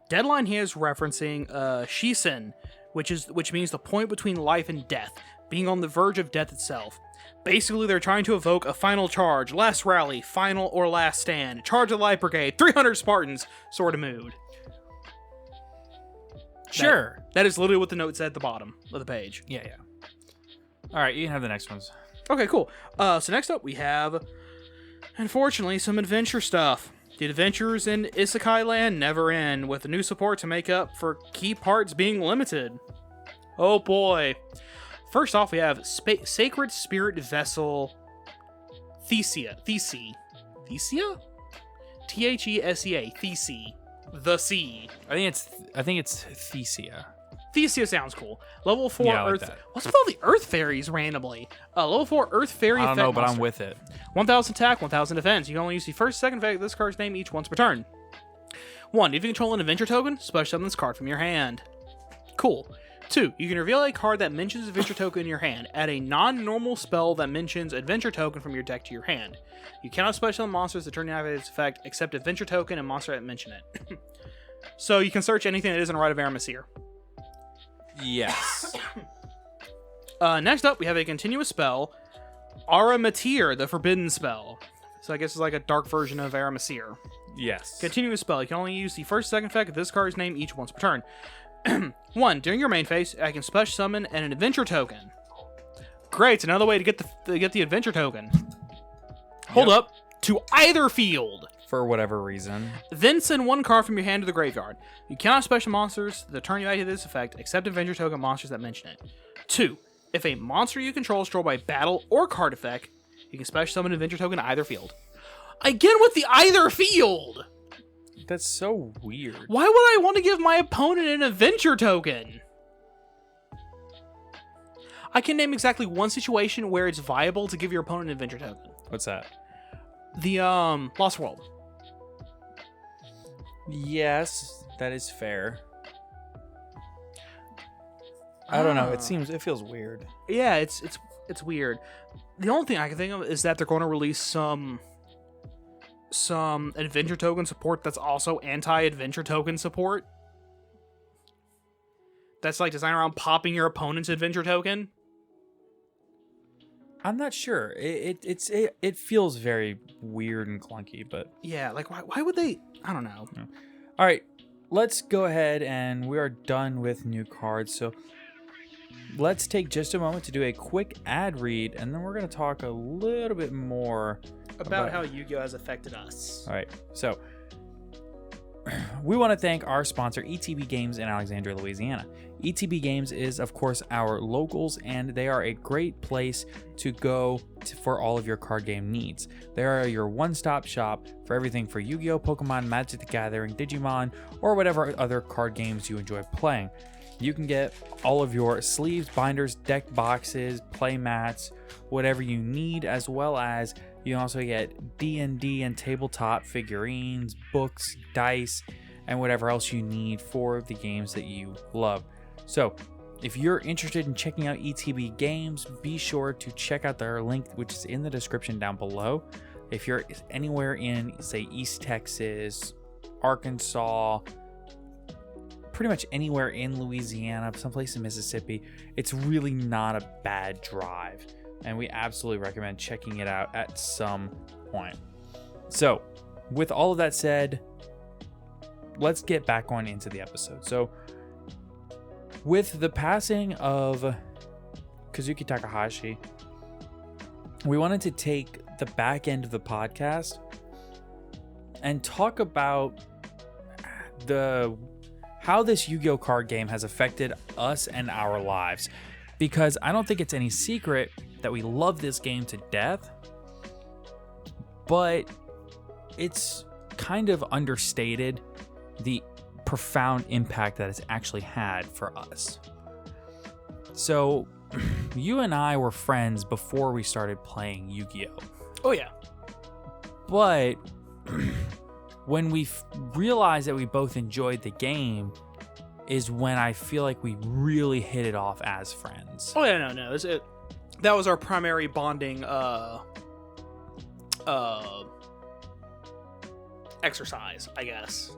Deadline here is referencing Shisen, which means the point between life and death, being on the verge of death itself. Basically, they're trying to evoke a final charge, last rally, final or last stand, charge of the Light Brigade, 300 Spartans sort of mood. Sure. That is literally what the note said at the bottom of the page. Yeah. All right, you can have the next ones. Okay, cool. So next up we have, unfortunately, some adventure stuff. The adventures in Isekai Land never end, with new support to make up for key parts being limited. Oh boy. First off, we have Sacred Spirit Vessel Thesia? Thesea? Thesea. Thesea. The Sea. I think it's Thesia. Thesia sounds cool. Level 4 Yeah, I like Earth. that. What's with all the Earth Fairies randomly? Level 4 Earth Fairy I don't effect know, but monster. I'm with it. 1000 attack, 1000 defense. You can only use the first, second effect of this card's name each once per turn. 1. If you control an adventure token, special summon this card from your hand. Cool. 2. You can reveal a card that mentions adventure token in your hand. Add a non-normal spell that mentions adventure token from your deck to your hand. You cannot special summon monsters that turn out of its effect except adventure token and monster that mention it. So you can search anything that isn't a Rite of Aramasir. Yes. Next up, we have a continuous spell, Aramatir, the Forbidden Spell. So I guess it's like a dark version of Aramasir. Yes. Continuous spell. You can only use the first, second effect of this card's name each once per turn. 1. During your main phase, I can special summon an adventure token. Great, it's another way to get the adventure token. Hold up. To either field. For whatever reason. Then send one card from your hand to the graveyard. You cannot special monsters that turn you back to this effect, except adventure token monsters that mention it. 2. If a monster you control is destroyed by battle or card effect, you can special summon an adventure token to either field. Again with the either field! That's so weird. Why would I want to give my opponent an adventure token? I can name exactly one situation where it's viable to give your opponent an adventure token. What's that? The Lost World. Yes, that is fair. I don't know. It feels weird. Yeah, it's weird. The only thing I can think of is that they're going to release some adventure token support that's also anti-adventure token support. That's like designed around popping your opponent's adventure token. I'm not sure. It feels very weird and clunky, but Yeah, like why would they? I don't know. all right. Let's go ahead and we are done with new cards. So let's take just a moment to do a quick ad read, and then we're going to talk a little bit more About how Yu-Gi-Oh has affected us. All right. So we want to thank our sponsor, ETB Games in Alexandria, Louisiana. ETB Games is, of course, our locals, and they are a great place to go for all of your card game needs. They are your one-stop shop for everything for Yu-Gi-Oh, Pokemon, Magic the Gathering, Digimon, or whatever other card games you enjoy playing. You can get all of your sleeves, binders, deck boxes, play mats, whatever you need, as well as you can also get D&D and tabletop figurines, books, dice, and whatever else you need for the games that you love. So if you're interested in checking out ETB games, be sure to check out their link, which is in the description down below. If you're anywhere in, say, East Texas, Arkansas, pretty much anywhere in Louisiana, someplace in Mississippi, it's really not a bad drive. And we absolutely recommend checking it out at some point. So, with all of that said, let's get back on into the episode. So, with the passing of Kazuki Takahashi, we wanted to take the back end of the podcast and talk about how this Yu-Gi-Oh card game has affected us and our lives. Because I don't think it's any secret that we love this game to death, but it's kind of understated the profound impact that it's actually had for us. So, you and I were friends before we started playing Yu-Gi-Oh! Oh, yeah. But when we realized that we both enjoyed the game is when I feel like we really hit it off as friends. Oh, yeah, no. That was our primary bonding exercise, I guess.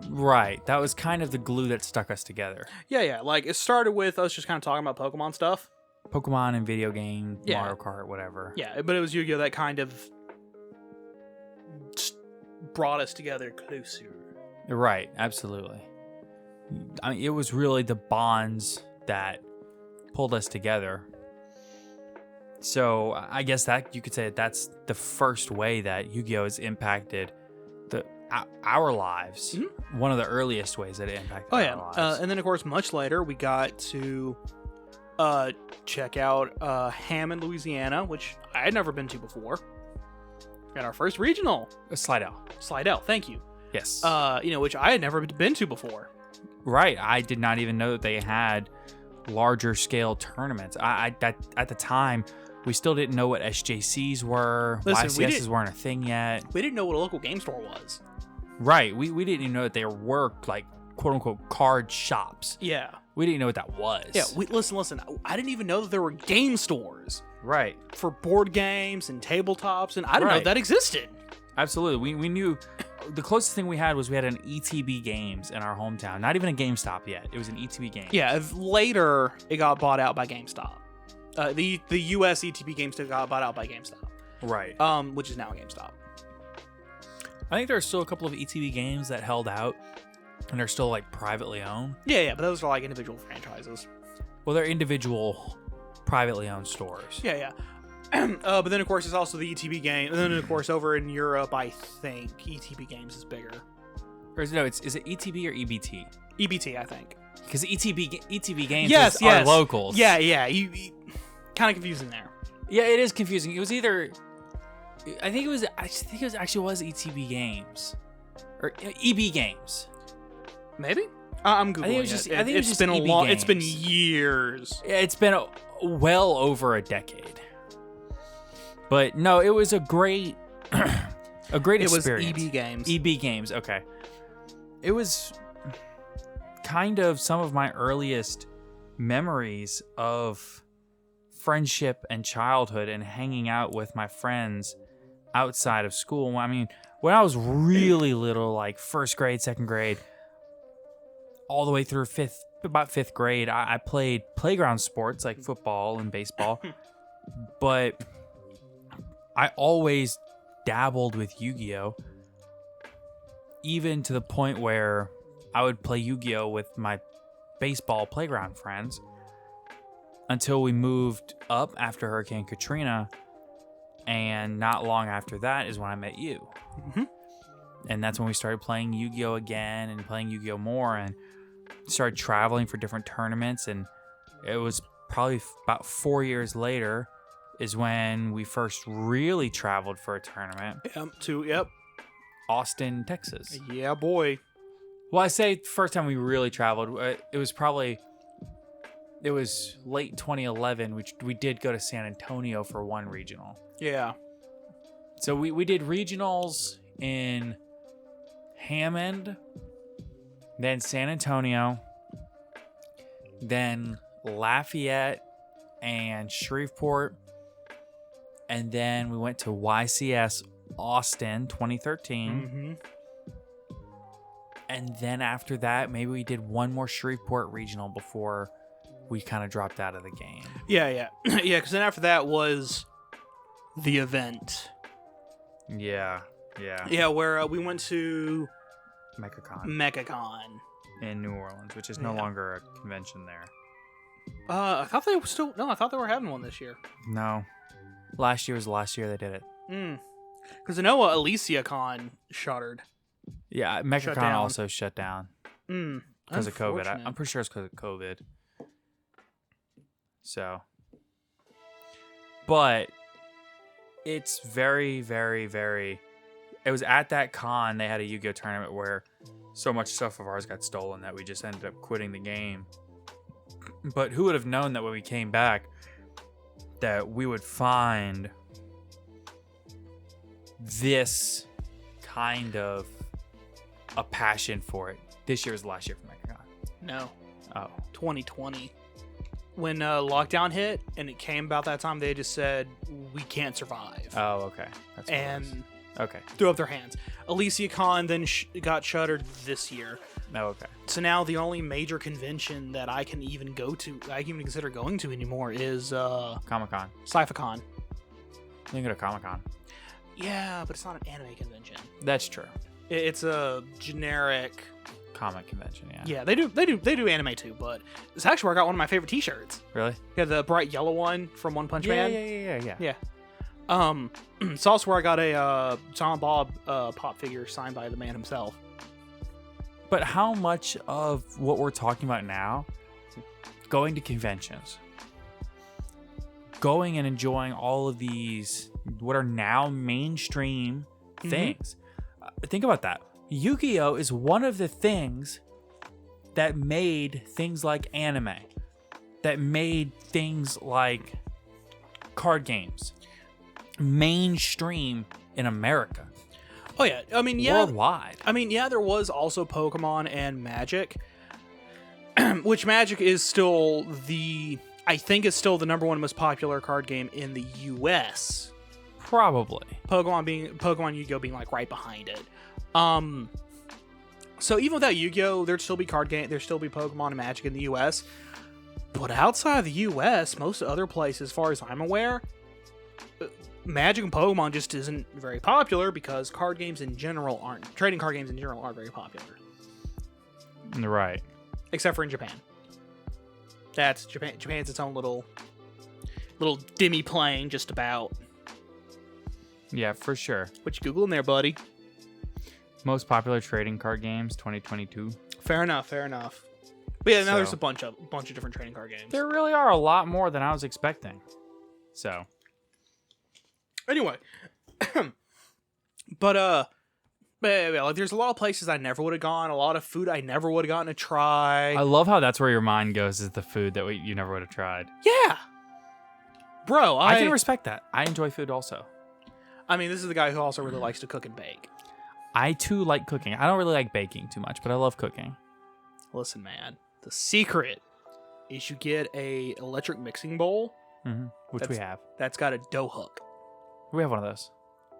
Right. That was kind of the glue that stuck us together. Yeah. Like, it started with us just kind of talking about Pokemon stuff. Pokemon and video game, Mario Kart, whatever. Yeah, but it was Yu-Gi-Oh! That kind of brought us together closer. Right, absolutely. I mean, it was really the bonds that pulled us together. So I guess that you could say that's the first way that Yu-Gi-Oh! Has impacted our lives. Mm-hmm. One of the earliest ways that it impacted our lives. And then, of course, much later, we got to check out Hammond, Louisiana, which I had never been to before. And our first regional. Slidell, thank you. Yes. Which I had never been to before. Right. I did not even know that they had larger scale tournaments. At the time, we still didn't know what SJCs were. Listen, YCSs weren't a thing yet. We didn't know what a local game store was. Right. We didn't even know that there were, like, quote unquote card shops. Yeah. We didn't know what that was. Yeah, listen. I didn't even know that there were game stores. Right. For board games and tabletops, and I didn't know that existed. Absolutely. We knew the closest thing we had an ETB Games in our hometown. Not even a GameStop yet. It was an ETB Games. Yeah, later it got bought out by GameStop. The US ETB Games got bought out by GameStop. Right. Which is now a GameStop. I think there are still a couple of ETB games that held out and are still like privately owned. Yeah, but those are like individual franchises. Well, they're individual privately owned stores. Yeah. But then, of course, there's also the ETB game. And then, of course, over in Europe, I think ETB Games is bigger. Or is it ETB or EBT? EBT, I think. Because ETB Games are locals. Yeah. You kind of confusing there. Yeah, it is confusing. It was either... I think it was ETB Games. Or EB Games. Maybe? I'm Googling I think it's been a long... It's been years. Yeah, it's been well over a decade. But no, it was a great experience. It was EB Games. EB Games, okay. It was kind of some of my earliest memories of friendship and childhood and hanging out with my friends outside of school. I mean, when I was really little, like first grade, second grade, all the way through about fifth grade, I played playground sports like football and baseball, but I always dabbled with Yu-Gi-Oh! Even to the point where I would play Yu-Gi-Oh! With my baseball playground friends until we moved up after Hurricane Katrina, and not long after that is when I met you. Mm-hmm. And that's when we started playing Yu-Gi-Oh! Again and playing Yu-Gi-Oh! More and started traveling for different tournaments, and it was probably about 4 years later is when we first really traveled for a tournament. Yep. Austin, Texas. Yeah, boy. Well, I say first time we really traveled, it was late 2011, which we did go to San Antonio for one regional. Yeah. So we did regionals in Hammond, then San Antonio, then Lafayette and Shreveport, and then we went to YCS Austin 2013. And then after that, maybe we did one more Shreveport regional before we kind of dropped out of the game. Yeah. Because then after that was the event. Yeah. Yeah, where we went to MechaCon in New Orleans, which is no longer a convention there. I thought they were still... No, I thought they were having one this year. No. Last year was the last year they did it. Because I know ElisiaCon shuttered. Yeah, MechaCon also shut down. Because of COVID. Unfortunate. I'm pretty sure it's because of COVID. So. But it's very, very, very... It was at that con they had a Yu-Gi-Oh tournament where so much stuff of ours got stolen that we just ended up quitting the game. But who would have known that when we came back that we would find this kind of a passion for it. This year was the last year for MechaCon. No. Oh. 2020. When lockdown hit and it came about that time, they just said, we can't survive. Oh, okay. That's what it was. And okay. threw up their hands. ElisiaCon then got shuttered this year. Oh, okay. So now the only major convention that I can even go to, I can even consider going to anymore is Comic-Con. Sci-Fi-Con. You can go to Comic-Con. Yeah, but it's not an anime convention. That's true. It's a generic comic convention, yeah. Yeah, they do anime too, but it's actually where I got one of my favorite t-shirts. Really? Yeah, the bright yellow one from One Punch Man. Yeah. Yeah. It's also where I got a Silent Bob pop figure signed by the man himself. But how much of what we're talking about now, going to conventions, going and enjoying all of these, what are now mainstream things, think about that. Yu-Gi-Oh! Is one of the things that made things like anime, that made things like card games mainstream in America. Oh yeah, I mean yeah, worldwide. I mean yeah, there was also Pokemon and Magic, which Magic is still I think it's still the #1 most popular card game in the U.S. Probably. Pokemon Yu-Gi-Oh being like right behind it. So even without Yu-Gi-Oh, there'd still be Pokemon and Magic in the U.S. But outside of the U.S., most other places, as far as I'm aware, Magic and Pokemon just isn't very popular because trading card games in general aren't very popular. Right. Except for in Japan. That's Japan. Japan's its own little demi plane, just about. Yeah, for sure. What you Googling there, buddy? Most popular trading card games 2022. Fair enough. But yeah, now there's a bunch of different trading card games. There really are a lot more than I was expecting. So. Anyway, but like, there's a lot of places I never would have gone, a lot of food I never would have gotten to try. I love how that's where your mind goes, is the food that you never would have tried. Yeah, bro, I can respect that. I enjoy food also. I mean, this is the guy who also really likes to cook and bake. I too like cooking. I don't really like baking too much, but I love cooking. Listen, man, the secret is you get a electric mixing bowl, which we have. That's got a dough hook. We have one of those.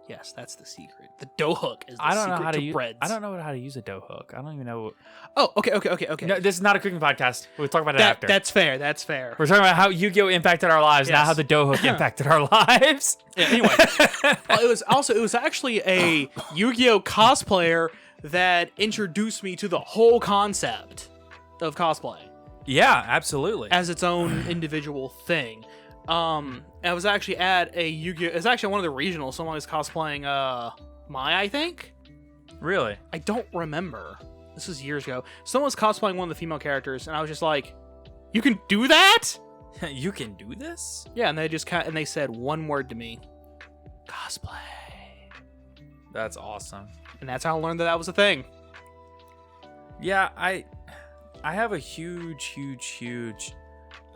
Yes, that's the secret. The dough hook is the secret to breads. I don't know how to use a dough hook. I don't even know. Oh, okay. No, this is not a cooking podcast. We'll talk about it after. That's fair. We're talking about how Yu-Gi-Oh! Impacted our lives, not how the dough hook impacted our lives. Yeah, anyway, it was actually a Yu-Gi-Oh! Cosplayer that introduced me to the whole concept of cosplay. Yeah, absolutely. As its own individual thing. I was actually at a Yu-Gi-Oh! It's actually one of the regionals. Someone was cosplaying Mai, I think. Really? I don't remember. This was years ago. Someone was cosplaying one of the female characters, and I was just like, "You can do that? You can do this?" Yeah, and they said one word to me: cosplay. That's awesome. And that's how I learned that was a thing. Yeah, I have a huge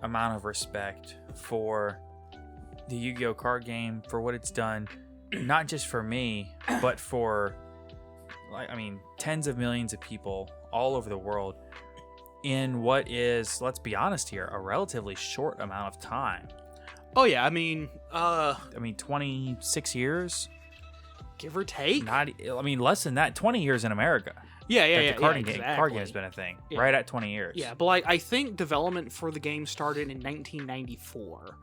amount of respect for the Yu-Gi-Oh! Card game, for what it's done, not just for me, but for, tens of millions of people all over the world in what is, let's be honest here, a relatively short amount of time. Oh yeah, I mean, 26 years, give or take. Less than that. 20 years in America. Yeah, The card game exactly. has been a thing, Yeah. right at 20 years. Yeah, but like I think development for the game started in 1994.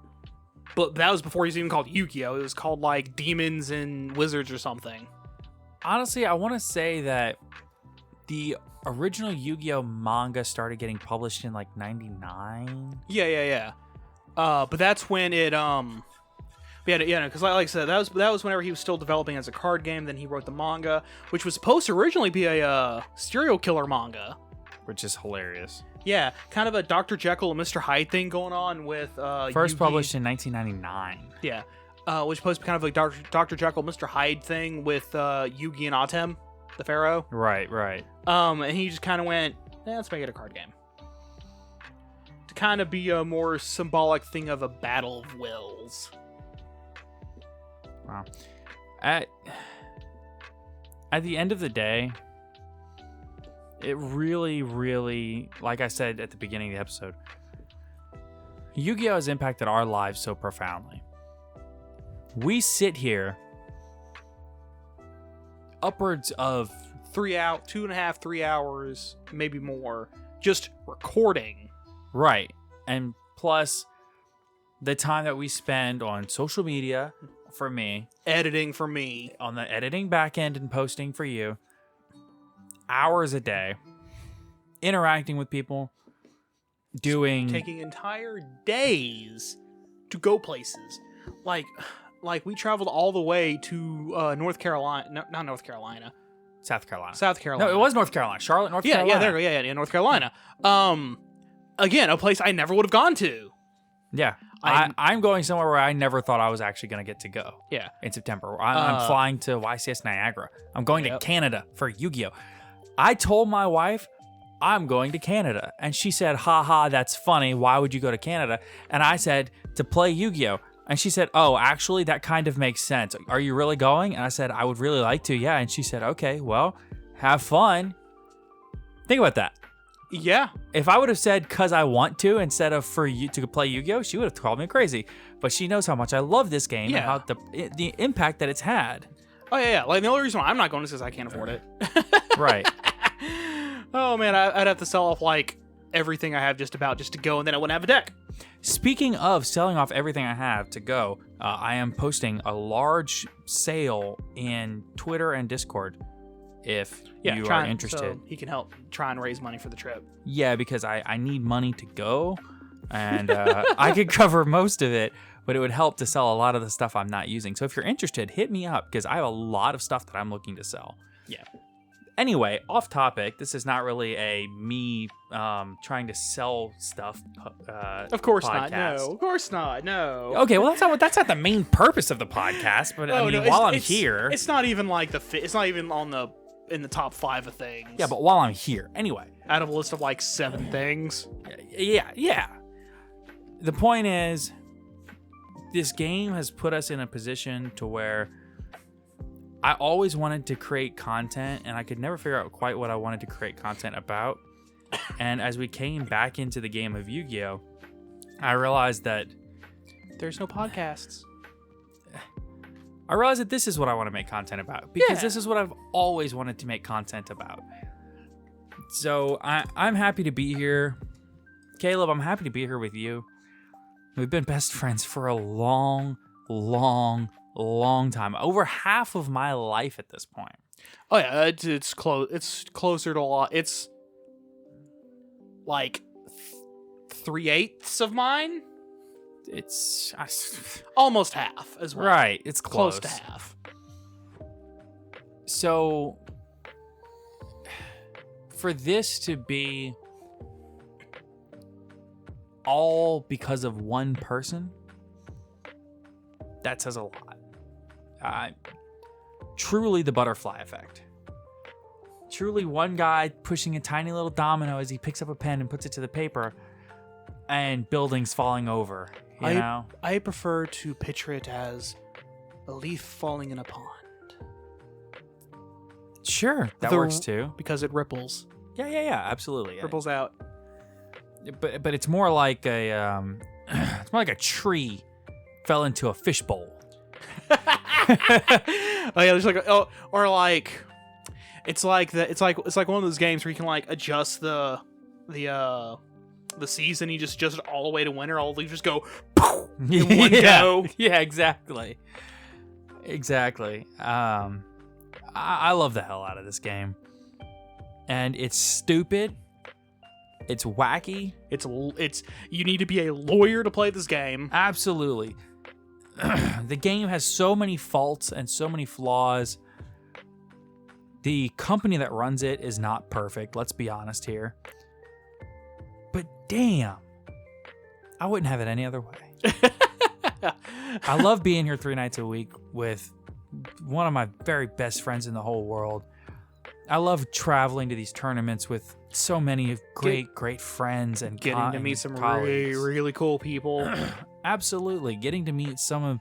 But that was before it was even called Yu-Gi-Oh! It was called like Demons and Wizards or something. Honestly, I want to say that the original Yu-Gi-Oh manga started getting published in like 99. Yeah. But that's when it because like I said, that was whenever he was still developing as a card game. Then he wrote the manga, which was supposed to originally be a serial killer manga. Which is hilarious. Yeah, kind of a Dr. Jekyll and Mr. Hyde thing going on with First Yugi. published in 1999. Yeah, which was supposed to be kind of like Dr. Jekyll, Mr. Hyde thing with Yugi and Atem, the Pharaoh. Right. And he just kind of went, let's make it a card game. To kind of be a more symbolic thing of a battle of wills. Wow. At the end of the day, it really, like I said at the beginning of the episode, Yu-Gi-Oh! Has impacted our lives so profoundly. We sit here upwards of 2.5, 3 hours, maybe more, just recording. Right. And plus the time that we spend on social media for me, Editing for me. on the editing back end and posting for you, hours a day, interacting with people, doing Taking entire days to go places. Like we traveled all the way to North Carolina. No, not North Carolina. South Carolina. South Carolina. No, it was North Carolina. Charlotte, North Carolina. Yeah, there we go. Yeah, North Carolina. Again, a place I never would have gone to. Yeah. I'm- I'm going somewhere where I never thought I was actually going to get to go Yeah. in September. I'm flying to YCS Niagara. I'm going to Yep. Canada for Yu-Gi-Oh! I told my wife I'm going to Canada. And she said, haha, that's funny. Why would you go to Canada? And I said, to play Yu-Gi-Oh! And she said, oh, actually, that kind of makes sense. Are you really going? And I said, I would really like to, yeah. And she said, okay, well, have fun. Think about that. Yeah. If I would have said because I want to instead of for you to play Yu-Gi-Oh, she would have called me crazy. But she knows how much I love this game and how the impact that it's had. Oh yeah. Like the only reason why I'm not going is because I can't afford it. Right. Oh man, I'd have to sell off like everything I have just to go, and then I wouldn't have a deck. Speaking of selling off everything I have to go, I am posting a large sale in Twitter and Discord. If you are interested, So he can help try and raise money for the trip. yeah, because I need money to go, and I could cover most of it, but it would help to sell a lot of the stuff I'm not using. So if you're interested, hit me up because I have a lot of stuff that I'm looking to sell. Yeah. Anyway, off topic. This is not really a me trying to sell stuff. Of course podcast. not. No. Of course not. No. Okay, well that's not the main purpose of the podcast. But I mean, while I'm here, it's not even like it's not even in the top 5 of things. yeah. But while I'm here, anyway. Out of a list of like 7 things. Yeah. The point is, this game has put us in a position to where I always wanted to create content, and I could never figure out quite what I wanted to create content about. And as we came back into the game of Yu-Gi-Oh, I realized that There's no podcasts. this is what I want to make content about, because Yeah. this is what I've always wanted to make content about. So I'm happy to be here. Caleb, I'm happy to be here with you. We've been best friends for a long time. Over half of my life at this point. Oh yeah, it's close. It's closer to a lot. It's like 3/8 of mine. It's Almost half as well. right. It's close to half. So for this to be all because of one person, that says a lot. Truly the butterfly effect. Truly one guy pushing a tiny little domino as he picks up a pen and puts it to the paper, and buildings falling over, you know? I prefer to picture it as a leaf falling in a pond Sure, that The- works too. because it ripples. Yeah, absolutely. Ripples out. But it's more like a tree fell into a fishbowl. Oh yeah, there's like or like it's like one of those games where you can like adjust the season. You just adjust it all the way to winter. All the leaves just go in one go. Yeah, exactly. I love the hell out of this game, and it's stupid. It's wacky. It's you need to be a lawyer to play this game. Absolutely. The game has so many faults and so many flaws. The company that runs it is not perfect, let's be honest here. But damn, I wouldn't have it any other way. I love being here 3 nights a week with one of my very best friends in the whole world. I love traveling to these tournaments with so many great friends and getting to meet some colleagues. really cool people. Absolutely. Getting to meet some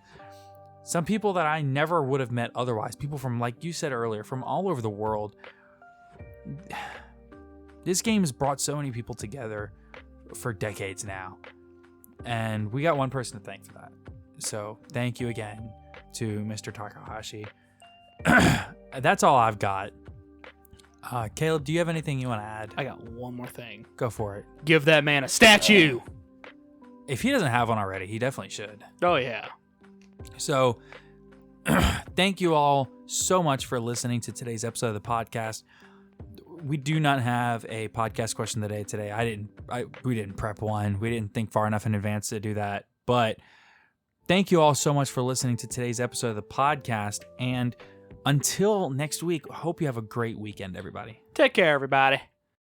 people that I never would have met otherwise. People from, like you said earlier, from all over the world. This game has brought so many people together for decades now. And we got one person to thank for that. So thank you again to Mr. Takahashi. That's all I've got. Caleb, do you have anything you want to add? I got one more thing. Go for it. Give that man a statue. If he doesn't have one already, he definitely should. Oh, yeah. So, thank you all so much for listening to today's episode of the podcast. We do not have a podcast question of the day today. We didn't prep one. We didn't think far enough in advance to do that. But thank you all so much for listening to today's episode of the podcast. And until next week, I hope you have a great weekend, everybody. Take care, everybody.